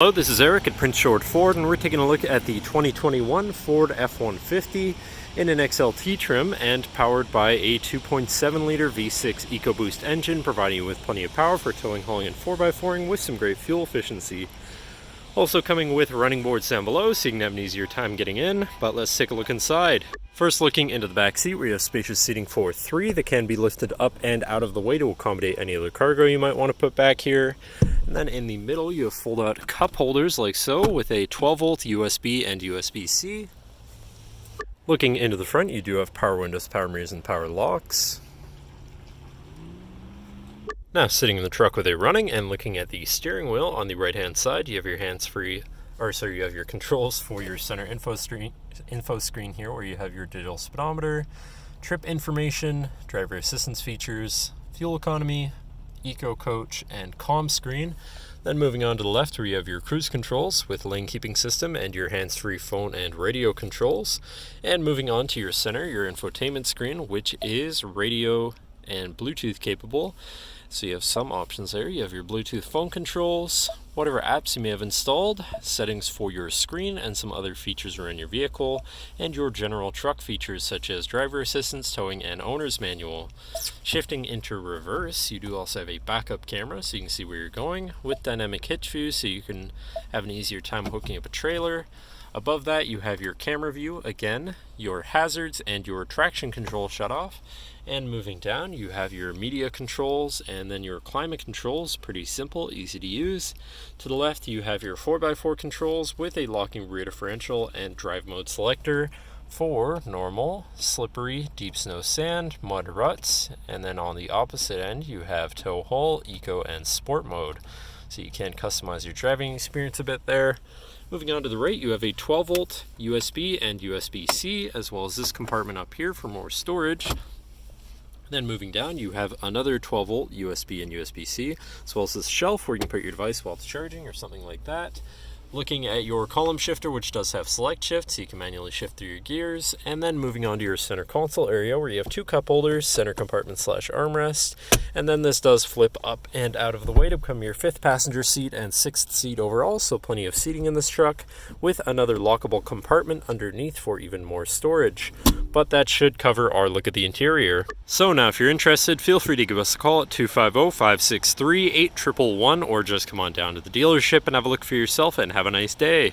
Hello, this is Eric at Prince George Ford, and we're taking a look at the 2021 Ford F-150 in an XLT trim and powered by a 2.7-liter V6 EcoBoost engine, providing you with plenty of power for towing, hauling, and 4x4ing with some great fuel efficiency. Also coming with running boards down below so you can have an easier time getting in, but let's take a look inside. First, looking into the back seat, we have spacious seating for three that can be lifted up and out of the way to accommodate any other cargo you might want to put back here. And then in the middle, you have fold-out cup holders like so with a 12-volt USB and USB-C. Looking into the front, you do have power windows, power mirrors, and power locks. Now, sitting in the truck with it running and looking at the steering wheel on the right-hand side, you have your you have your controls for your center info screen here, where you have your digital speedometer, trip information, driver assistance features, fuel economy, eco coach, and comm screen. Then moving on to the left, where you have your cruise controls with lane keeping system and your hands-free phone and radio controls. And moving on to your center, your infotainment screen, which is radio and Bluetooth capable. So you have some options there. You have your Bluetooth phone controls, whatever apps you may have installed, settings for your screen, and some other features around your vehicle, and your general truck features such as driver assistance, towing, and owner's manual. Shifting into reverse, you do also have a backup camera so you can see where you're going, with dynamic hitch view so you can have an easier time hooking up a trailer. Above that, you have your camera view again, your hazards, and your traction control shut off. And moving down, you have your media controls and then your climate controls. Pretty simple, easy to use. To the left, you have your 4x4 controls with a locking rear differential and drive mode selector for normal, slippery, deep snow, sand, mud, ruts. And then on the opposite end, you have tow haul, eco, and sport mode. So you can customize your driving experience a bit there. Moving on to the right, you have a 12-volt USB and USB-C, as well as this compartment up here for more storage. Then moving down, you have another 12-volt USB and USB-C, as well as this shelf where you can put your device while it's charging or something like that. Looking at your column shifter, which does have select shift, so you can manually shift through your gears. And then moving on to your center console area, where you have two cup holders, center compartment / armrest. And then this does flip up and out of the way to become your 5th passenger seat and 6th seat overall, so plenty of seating in this truck, with another lockable compartment underneath for even more storage. But that should cover our look at the interior. So now if you're interested, feel free to give us a call at 250-563-8111, or just come on down to the dealership and have a look for yourself, and have a nice day.